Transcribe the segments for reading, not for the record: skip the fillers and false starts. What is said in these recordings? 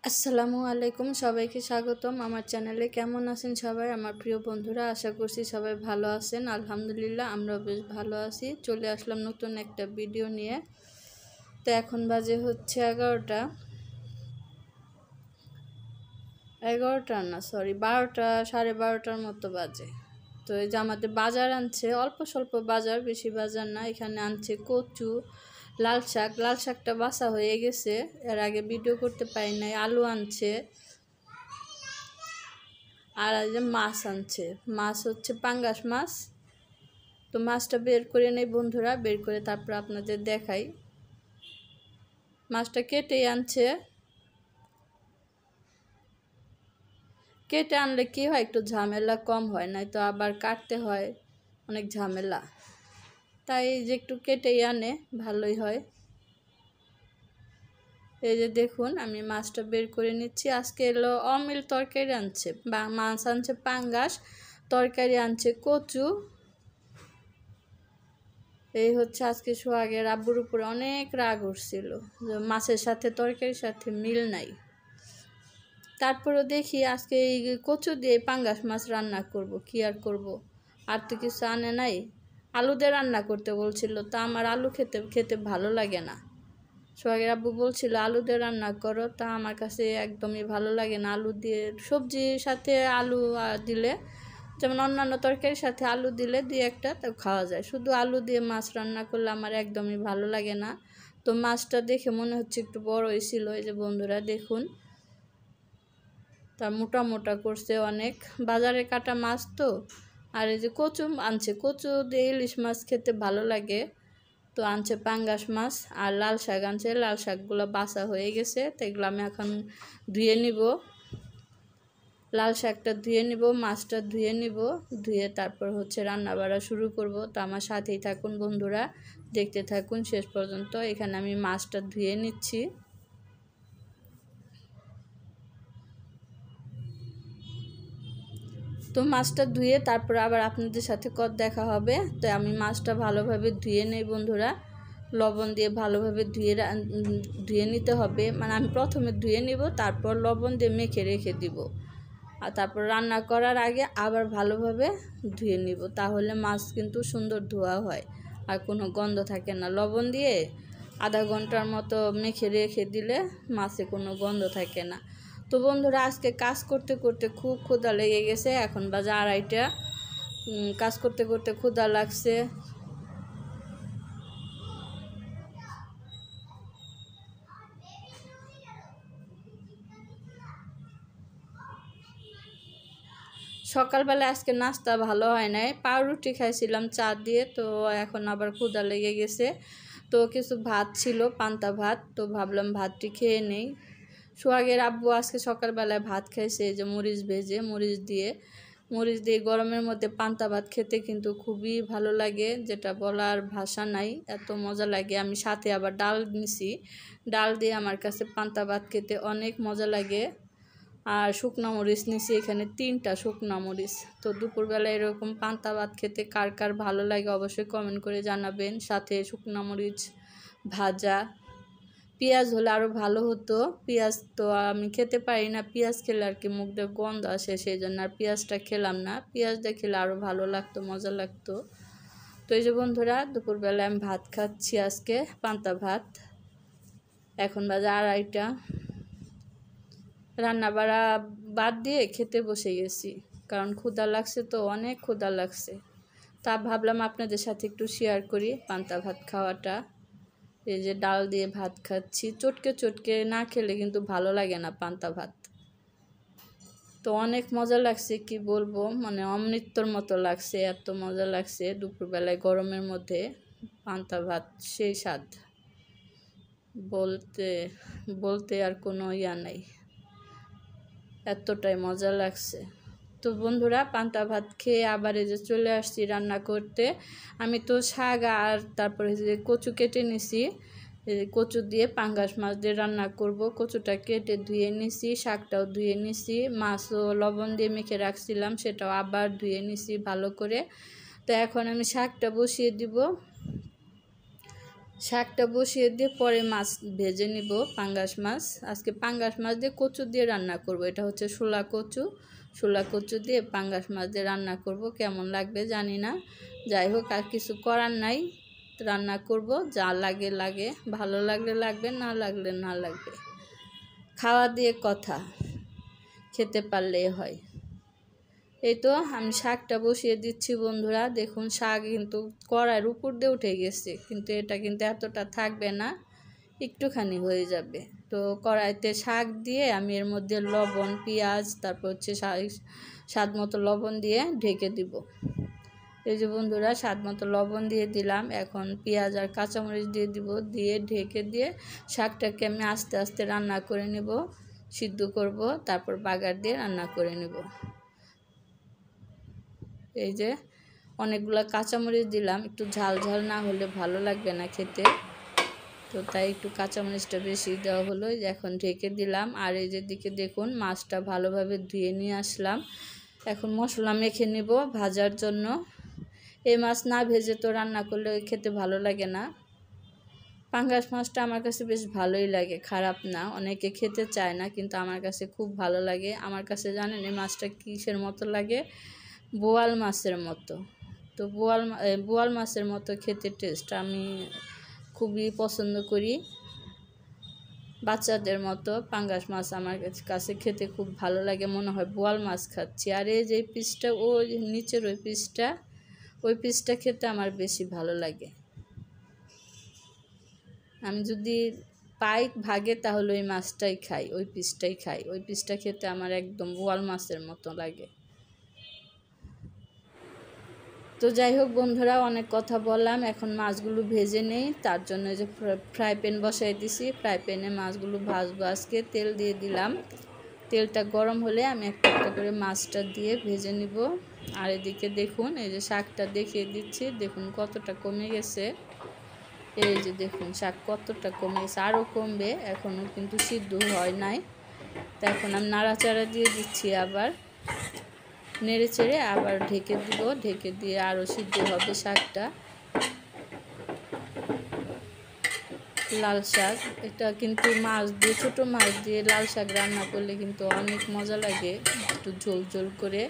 আসসালামু আলাইকুম, সবাইকে স্বাগতম আমার চ্যানেলে। কেমন আছেন সবাই আমার প্রিয় বন্ধুরা? আশা করছি সবাই ভালো আছেন। আলহামদুলিল্লাহ আমরাও বেশ ভালো আছি। চলে আসলাম নতুন একটা ভিডিও নিয়ে। তো এখন বাজে হচ্ছে 11টা না, সরি 12টা, 12:30টার মতো বাজে। তো এই যে আমাদের বাজার আনছে, অল্প স্বল্প বাজার, বেশি বাজার না। এখানে আনছে কচু, লাল শাকটা বাছা হয়ে গেছে, এর আগে ভিডিও করতে পারি নাই। আলু আনছে, আর এই যে মাছ আনছে। মাছ হচ্ছে পাঙ্গাস মাছ। তো মাছটা বের করে নেই বন্ধুরা, বের করে তারপর আপনাদের দেখাই। মাছটা কেটেই আনছে। কেটে আনলে কি হয়, একটু ঝামেলা কম হয়, নাই তো আবার কাটতে হয়, অনেক ঝামেলা। তাই যে একটু কেটেই আনে, ভালোই হয়। এই যে দেখুন, আমি মাছটা বের করে নিচ্ছি। আজকে এলো অমিল তরকারি আনছে, মাছ আনছে পাঙ্গাস, তরকারি আনছে কচু। এই হচ্ছে আজকে সোহাগের আব্বুর উপরে অনেক রাগ উঠছিল যে মাছের সাথে তরকারির সাথে মিল নাই। তারপরেও দেখি আজকে এই কচু দিয়ে পাঙ্গাস মাছ রান্না করব, কি আর করব, আর তো কিছু আনে নাই। আলু দিয়ে রান্না করতে বলছিল, তা আমার আলু খেতে ভালো লাগে না। সোহাগের আব্বু বলছিল আলু দিয়ে রান্না করো, তা আমার কাছে একদমই ভালো লাগে না। আলু দিয়ে সবজির সাথে আলু দিলে, যেমন অন্যান্য তরকারির সাথে আলু দিলে দুই একটা তো খাওয়া যায়, শুধু আলু দিয়ে মাছ রান্না করলে আমার একদমই ভালো লাগে না। তো মাছটা দেখে মনে হচ্ছে একটু বড়ই ছিল। এই যে বন্ধুরা দেখুন, তা মোটা মোটা করছে অনেক, বাজারে কাটা মাছ তো। আর এই যে কচু আনছে, কচু দিয়ে ইলিশ মাছ খেতে ভালো লাগে। তো আনছে পাঙ্গাস মাছ, আর লাল শাক আনছে। লাল শাকগুলো বাছা হয়ে গেছে, তো এগুলো আমি এখন ধুয়ে নিব। লাল শাকটা ধুয়ে নিব, মাছটা ধুয়ে নিব, ধুয়ে তারপর হচ্ছে রান্না বাড়া শুরু করব। তো আমার সাথেই থাকুন বন্ধুরা, দেখতে থাকুন শেষ পর্যন্ত। এখানে আমি মাছটা ধুয়ে নিচ্ছি। তো মাছটা ধুয়ে তারপর আবার আপনাদের সাথে দেখা হবে। তো আমি মাছটা ভালোভাবে ধুয়ে নেই বন্ধুরা, লবণ দিয়ে ভালোভাবে ধুয়ে নিতে হবে। মানে আমি প্রথমে ধুয়ে নিব, তারপর লবণ দিয়ে মেখে রেখে দিব, আর তারপর রান্না করার আগে আবার ভালোভাবে ধুয়ে নিব। তাহলে মাছ কিন্তু সুন্দর ধোয়া হয় আর কোনো গন্ধ থাকে না। লবণ দিয়ে আধা ঘন্টার মতো মেখে রেখে দিলে মাছে কোনো গন্ধ থাকে না। তো বন্ধুরা আজকে কাজ করতে করতে খুব ক্ষুধা লেগে গেছে। এখন বাজে 2:30। কাজ করতে করতে ক্ষুধা লাগছে। সকালবেলা আজকে নাস্তা ভালো হয় নাই, পাউরুটি খাইছিলাম চা দিয়ে। তো এখন আবার ক্ষুধা লেগে গেছে। তো কিছু ভাত ছিল, পান্তা ভাত, তো ভাবলাম ভাতটি খেয়ে নেই। সোহাগের আব্বু আজকে সকালবেলায় ভাত খাইছে, এই যে মরিচ ভেজে, মরিচ দিয়ে গরমের মধ্যে পান্তা ভাত খেতে কিন্তু খুবই ভালো লাগে, যেটা বলার ভাষা নাই, এত মজা লাগে। আমি সাথে আবার ডাল নিছি, ডাল দিয়ে আমার কাছে পান্তা ভাত খেতে অনেক মজা লাগে। আর শুকনো মরিচ নিছি এখানে 3টা শুকনো মরিচ। তো দুপুরবেলা এরকম পান্তা ভাত খেতে কার কার ভালো লাগে অবশ্যই কমেন্ট করে জানাবেন। সাথে শুকনো মরিচ ভাজা, পেঁয়াজ হলে আরও ভালো হতো। পেঁয়াজ তো আমি খেতে পারি না, পেঁয়াজ খেলে আর কি মুখ দিয়ে গন্ধ আসে, সেই জন্য আর পেঁয়াজটা খেলাম না। পেঁয়াজটা খেলে আরও ভালো লাগতো, মজা লাগতো। তো এই যে বন্ধুরা দুপুরবেলায় আমি ভাত খাচ্ছি, আজকে পান্তা ভাত। এখন বাজে 2:30। রান্না বাড়া বাদ দিয়ে খেতে বসে গেছি, কারণ ক্ষুধা লাগছে, তো অনেক ক্ষুধা লাগছে। তা ভাবলাম আপনাদের সাথে একটু শেয়ার করি পান্তা ভাত খাওয়াটা। এই যে ডাল দিয়ে ভাত খাচ্ছি, চটকে চটকে না খেলে কিন্তু ভালো লাগে না পান্তা ভাত। তো অনেক মজা লাগছে, কি বলবো, মানে অমৃতর মতো লাগছে, এত মজা লাগছে। দুপুরবেলায় গরমের মধ্যে পান্তা ভাত সেই স্বাদ, বলতে বলতে আর কোনো ইয়া নাই, এতটাই মজা লাগছে। তো বন্ধুরা পান্তা ভাত খেয়ে আবার এই যে চলে আসছি রান্না করতে। আমি তো শাক আর তারপরে যে কচু কেটে নিছি, কচু দিয়ে পাঙ্গাস মাছ দিয়ে রান্না করব। কচুটা কেটে ধুয়ে নিছি, শাকটাও ধুয়ে নিছি, মাছও লবণ দিয়ে মেখে রাখছিলাম, সেটাও আবার ধুয়ে নিছি ভালো করে। তো এখন আমি শাকটা বসিয়ে দিব। শাকটা বসিয়ে দিয়ে পরে মাছ ভেজে নিব, পাঙ্গাস মাছ। আজকে পাঙ্গাস মাছ দিয়ে কচু দিয়ে রান্না করব। এটা হচ্ছে শোলা কচু, শোলা কচু দিয়ে পাঙ্গাস মাছ দিয়ে রান্না করব। কেমন লাগবে জানি না, যাই হোক আর কিছু করার নাই, রান্না করব। যা লাগে লাগে, ভালো লাগলে লাগবে, না লাগলে না লাগবে। খাওয়া দিয়ে কথা, খেতে পারলেই হয়। এই তো আমি শাকটা বসিয়ে দিচ্ছি বন্ধুরা। দেখুন শাক কিন্তু কড়াইয়ের উপর দিয়ে উঠে গেছে, কিন্তু এটা কিন্তু এতটা থাকবে না, একটুখানি হয়ে যাবে। তো কড়াইতে শাক দিয়ে আমি এর মধ্যে লবণ, পেঁয়াজ, তারপর হচ্ছে স্বাদ মতো লবণ দিয়ে ঢেকে দিব। এই যে বন্ধুরা স্বাদ মতো লবণ দিয়ে দিলাম। এখন পেঁয়াজ আর কাঁচামরিচ দিয়ে দিব, দিয়ে ঢেকে দিয়ে শাকটাকে আমি আস্তে আস্তে রান্না করে নেব, সিদ্ধ করব, তারপর বাগার দিয়ে রান্না করে নেব। এই যে অনেকগুলো কাঁচামরিচ দিলাম, একটু ঝাল ঝাল না হলে ভালো লাগবে না খেতে, তো তাই একটু কাঁচামরিচটা বেশি দেওয়া হলো। এখন ঢেকে দিলাম। আর এই যে দিকে দেখুন মাছটা ভালোভাবে ধুয়ে নিয়ে আসলাম। এখন মশলা মেখে নেব ভাজার জন্য। এই মাছ না ভেজে তো রান্না করলে খেতে ভালো লাগে না। পাঙ্গাস মাছটা আমার কাছে বেশ ভালোই লাগে, খারাপ না। অনেকে খেতে চায় না, কিন্তু আমার কাছে খুব ভালো লাগে। আমার কাছে জানেন এই মাছটা কিসের মতো লাগে? বোয়াল মাছের মতো। তো বোয়াল মাছের মতো খেতে টেস্ট, আমি খুবই পছন্দ করি। বাচ্চাদের মতো পাঙ্গাস মাছ আমার কাছে খেতে খুব ভালো লাগে, মনে হয় বোয়াল মাছ খাচ্ছি। আর এই যে পিসটা, ওই নিচের ওই পিসটা খেতে আমার বেশি ভালো লাগে। আমি যদি পাই ভাগে তাহলে ওই মাছটাই খাই, ওই পিসটাই খাই। ওই পিসটা খেতে আমার একদম বোয়াল মাছের মতো লাগে। তো যাই হোক বন্ধুরা, অনেক কথা বললাম, এখন মাছগুলো ভেজে নেই। তার জন্য যে ফ্রাই প্যান বসাই দিছি, ফ্রাই প্যানে মাছগুলো ভাজবো আজকে। তেল দিয়ে দিলাম, তেলটা গরম হলে আমি একটা একটা করে মাছটা দিয়ে ভেজে নিব। আর এদিকে দেখুন এই যে শাকটা দেখিয়ে দিচ্ছি, দেখুন কতটা কমে গেছে। এই যে দেখুন শাক কতটা কমে গেছে, আরও কমবে, এখনও কিন্তু সিদ্ধ হয় নাই। তো এখন আমি নাড়াচাড়া দিয়ে দিচ্ছি, আবার নেড়ে চেড়ে আবার ঢেকে দিব। ঢেকে দিয়ে আরও সিদ্ধ হবে শাকটা। লাল শাক, এটা কিন্তু মাছ দিয়ে, ছোটো মাছ দিয়ে লাল শাক রান্না করলে কিন্তু অনেক মজা লাগে। একটু ঝোল ঝোল করে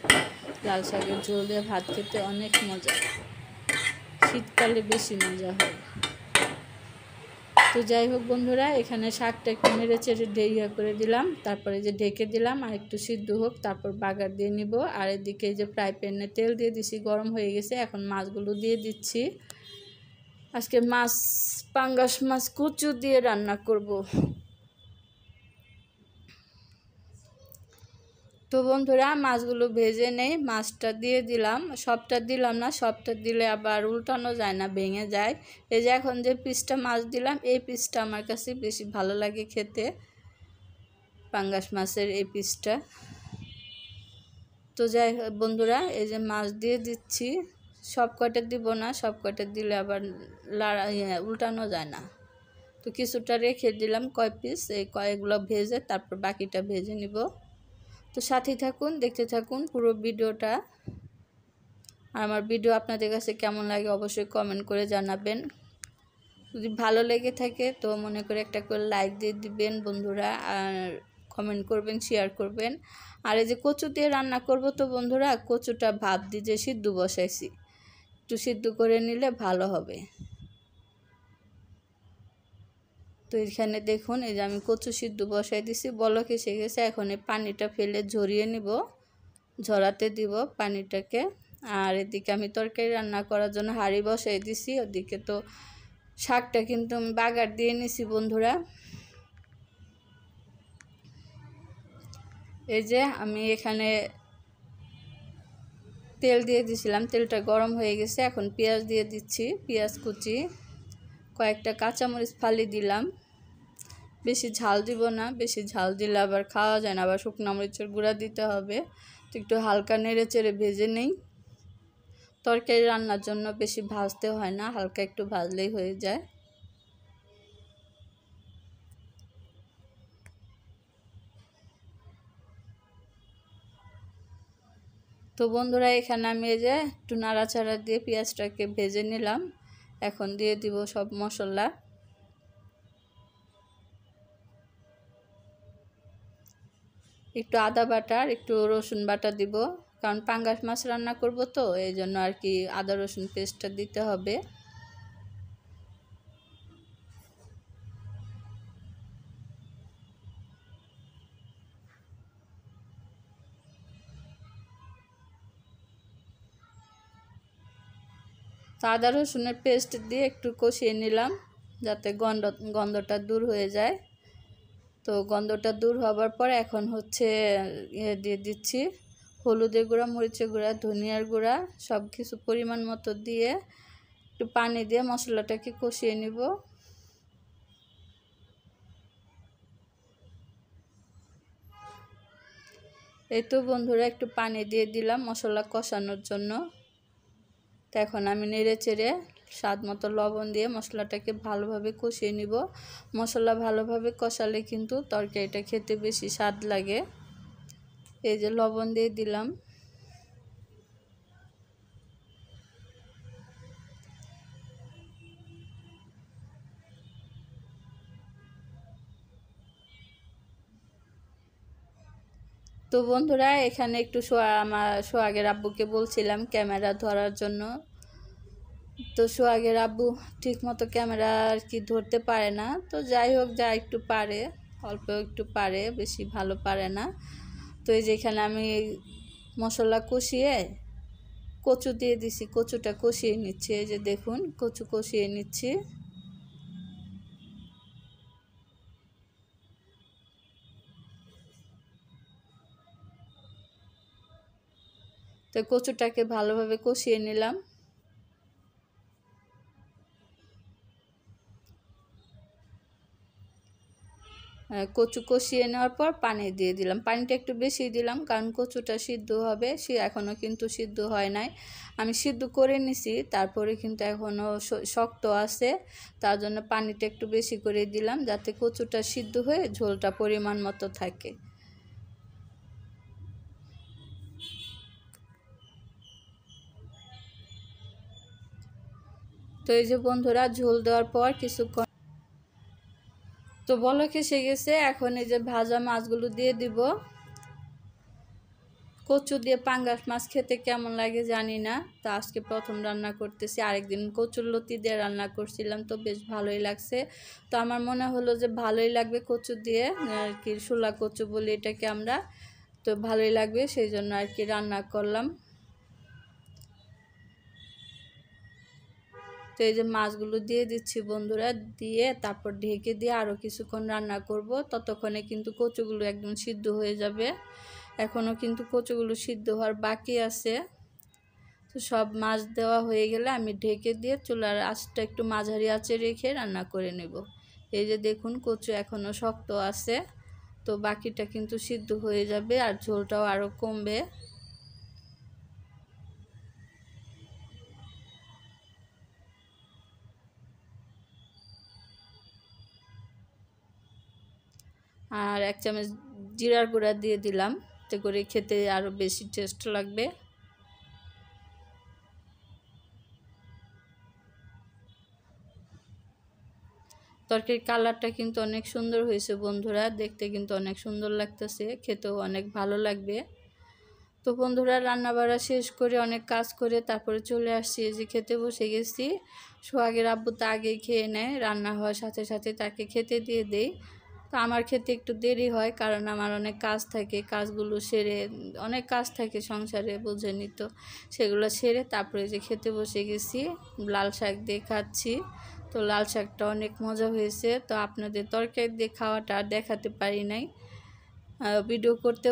লাল শাকের ঝোল দিয়ে ভাত খেতে অনেক মজা, শীতকালে বেশি মজা হয়। তো যাই হোক বন্ধুরা, এখানে শাকটা একটু নেড়ে চেড়ে ইয়া করে দিলাম, তারপরে যে ঢেকে দিলাম আর একটু সিদ্ধ হোক, তারপর বাগার দিয়ে নিব। আর এদিকে যে ফ্রাই প্যানে তেল দিয়ে দিছি, গরম হয়ে গেছে। এখন মাছগুলো দিয়ে দিচ্ছি। আজকে মাছ পাঙ্গাস মাছ কচু দিয়ে রান্না করব। তো বন্ধুরা মাছগুলো ভেজে নেই, মাছটা দিয়ে দিলাম। সবটা দিলাম না, সবটা দিলে আবার উল্টানো যায় না, ভেঙে যায়। এই যে এখন যে পিসটা মাছ দিলাম, এই পিসটা আমার কাছে বেশি ভালো লাগে খেতে, পাঙ্গাস মাছের এই পিসটা। তো যাই হোক বন্ধুরা, এই যে মাছ দিয়ে দিচ্ছি। সব কয়টা দিব না, সব কয়টা দিলে আবার উল্টানো যায় না। তো কিছুটা রেখে দিলাম কয় পিস, এই কয়েকগুলো ভেজে তারপর বাকিটা ভেজে নিব। তো সাথেই থাকুন, দেখতে থাকুন পুরো ভিডিওটা। আর আমার ভিডিও আপনাদের কাছে কেমন লাগে অবশ্যই কমেন্ট করে জানাবেন। যদি ভালো লেগে থাকে তো মনে করে একটা করে লাইক দিয়ে দিবেন বন্ধুরা, আর কমেন্ট করবেন, শেয়ার করবেন। আর এই যে কচু দিয়ে রান্না করব, তো বন্ধুরা কচুটা ভাপ দিয়ে সিদ্ধ বসাইছি, একটু সিদ্ধ করে নিলে ভালো হবে। তো এখানে দেখুন এই যে আমি কচু সিদ্ধ বসাই দিছি, বলক এসে গেছে। এখন এই পানিটা ফেলে ঝরিয়ে নিব, ঝরাতে দিব পানিটাকে। আর এদিকে আমি তরকারি রান্না করার জন্য হাঁড়ি বসাই দিছি। ওদিকে তো শাকটা কিন্তু আমি বাগার দিয়ে নিছি বন্ধুরা। এই যে আমি এখানে তেল দিয়ে দিয়েছিলাম, তেলটা গরম হয়ে গেছে। এখন পেঁয়াজ দিয়ে দিচ্ছি, পেঁয়াজ কুচি, কয়েকটা কাঁচামরিচ ফালি দিলাম। বেশি ঝাল দিব না, বেশি ঝাল দিলে আবার খাওয়া যায় না, আবার শুকনো মরিচের গুঁড়া দিতে হবে। তো একটু হালকা নেড়ে চেড়ে ভেজে নেই। তরকারি রান্নার জন্য বেশি ভাজতে হয় না, হালকা একটু ভাজলেই হয়ে যায়। তো বন্ধুরা এখানে আমি এই যে একটু নাড়াচাড়া দিয়ে পেঁয়াজটাকে ভেজে নিলাম। এখন দিয়ে দিব সব মশলা। একটু আদা বাটা আর একটু রসুন বাটা দিব, কারণ পাঙ্গাস মাছ রান্না করব তো এই জন্য আর কি আদা রসুন পেস্টটা দিতে হবে। তো আদা রসুনের পেস্ট দিয়ে একটু কষিয়ে নিলাম যাতে গন্ধটা দূর হয়ে যায়। তো গন্ধটা দূর হবার পর এখন হচ্ছে দিয়ে দিচ্ছি হলুদের গুঁড়া, মরিচের গুঁড়া, ধনিয়ার গুঁড়া, সব কিছু পরিমাণ মতো দিয়ে একটু পানি দিয়ে মশলাটাকে কষিয়ে নিব। এই তো বন্ধুরা একটু পানি দিয়ে দিলাম মশলা কষানোর জন্য। তো এখন আমি নেড়ে চেড়ে স্বাদ মতো লবণ দিয়ে মশলাটাকে ভালোভাবে কষিয়ে নিব। মশলা ভালোভাবে কষালে কিন্তু তরকারিটা খেতে বেশি স্বাদ লাগে। এই যে লবণ দিয়ে দিলাম। তো বন্ধুরা এখানে একটু আমার সোহাগের আব্বুকে বলছিলাম ক্যামেরা ধরার জন্য। তো সোহাগের আব্বু ঠিক মতো ক্যামেরা আর কি ধরতে পারে না, তো যাই হোক যা একটু পারে, অল্প একটু পারে, বেশি ভালো পারে না। তো এই যেখানে আমি মশলা কষিয়ে কচু দিয়ে দিছি, কচুটা কষিয়ে নিচ্ছি। এই যে দেখুন কচু কষিয়ে নিচ্ছি। তো কচুটাকে ভালোভাবে কষিয়ে নিলাম। কচু কষিয়ে নেওয়ার পর পানি দিয়ে দিলাম। পানিটা একটু বেশি দিলাম কারণ কচুটা সিদ্ধ হবে, সে এখনও কিন্তু সিদ্ধ হয় নাই। আমি সিদ্ধ করে নিছি, তারপরে কিন্তু এখনও শক্ত আছে, তার জন্য পানিটা একটু বেশি করে দিলাম যাতে কচুটা সিদ্ধ হয়ে ঝোলটা পরিমাণ মতো থাকে। তো এই যে বন্ধুরা ঝোল দেওয়ার পর কিছুক্ষণ তো বলক এসে গেছে। এখন এই যে ভাজা মাছগুলো দিয়ে দিব। কচু দিয়ে পাঙ্গাস মাছ খেতে কেমন লাগে জানি না, তো আজকে প্রথম রান্না করতেছি। আরেকদিন কচুর লতি দিয়ে রান্না করছিলাম, তো বেশ ভালোই লাগছে। তো আমার মনে হলো যে ভালোই লাগবে কচু দিয়ে আর কি, শোলা কচু বলি এটাকে আমরা, তো ভালোই লাগবে সেই জন্য আর কি রান্না করলাম। তো এই যে মাছগুলো দিয়ে দিচ্ছি বন্ধুরা, দিয়ে তারপর ঢেকে দিয়ে আরও কিছুক্ষণ রান্না করব। ততক্ষণে কিন্তু কচুগুলো একদম সিদ্ধ হয়ে যাবে। এখনও কিন্তু কচুগুলো সিদ্ধ হওয়ার বাকি আছে। তো সব মাছ দেওয়া হয়ে গেলে আমি ঢেকে দিয়ে চুলার আঁচটা একটু মাঝারি আঁচে রেখে রান্না করে নেব। এই যে দেখুন কচু এখনও শক্ত আছে, তো বাকিটা কিন্তু সিদ্ধ হয়ে যাবে আর ঝোলটাও আরও কমবে। আর 1 চামচ জিরার গুঁড়া দিয়ে দিলাম, এতে করে খেতে আরও বেশি টেস্ট লাগবে। তরকারির কালারটা কিন্তু অনেক সুন্দর হয়েছে বন্ধুরা, দেখতে কিন্তু অনেক সুন্দর লাগতেছে, খেতেও অনেক ভালো লাগবে। তো বন্ধুরা রান্না বাড়া শেষ করে অনেক কাজ করে তারপরে চলে আসছি, এই যে খেতে বসে গেছি। সোহাগের আব্বু তো আগেই খেয়ে নেয়, রান্না হওয়ার সাথে সাথে তাকে খেতে দিয়ে দেই। তো আমার খেতে একটু দেরি হয় কারণ আমার অনেক কাজ থাকে, কাজগুলো সেরে, অনেক কাজ থাকে সংসারে বোঝেনি তো, সেগুলো সেরে তারপরে যে খেতে বসে গেছি। লাল শাক দিয়ে খাচ্ছি, তো লাল শাকটা অনেক মজা হয়েছে। তো আপনাদের তরকারি দিয়ে খাওয়াটা আর দেখাতে পারি নাই, ভিডিও করতে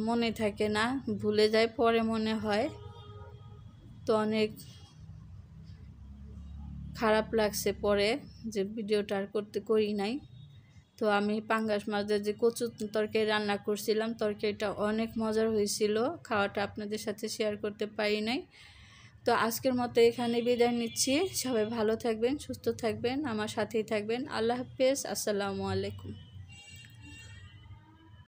মনে থাকে না, ভুলে যায়, পরে মনে হয়। তো অনেক খারাপ লাগছে পরে যে ভিডিওটা আর করি নাই। তো আমি পাঙ্গাস মাছের যে কচু তরকারি রান্না করছিলাম, তরকারিটা অনেক মজার হয়েছিল, খাওয়াটা আপনাদের সাথে শেয়ার করতে পারি নাই। তো আজকের মতো এখানে বিদায় নিচ্ছি। সবাই ভালো থাকবেন, সুস্থ থাকবেন, আমার সাথেই থাকবেন। আল্লাহ হাফেজ, আসসালামু আলাইকুম।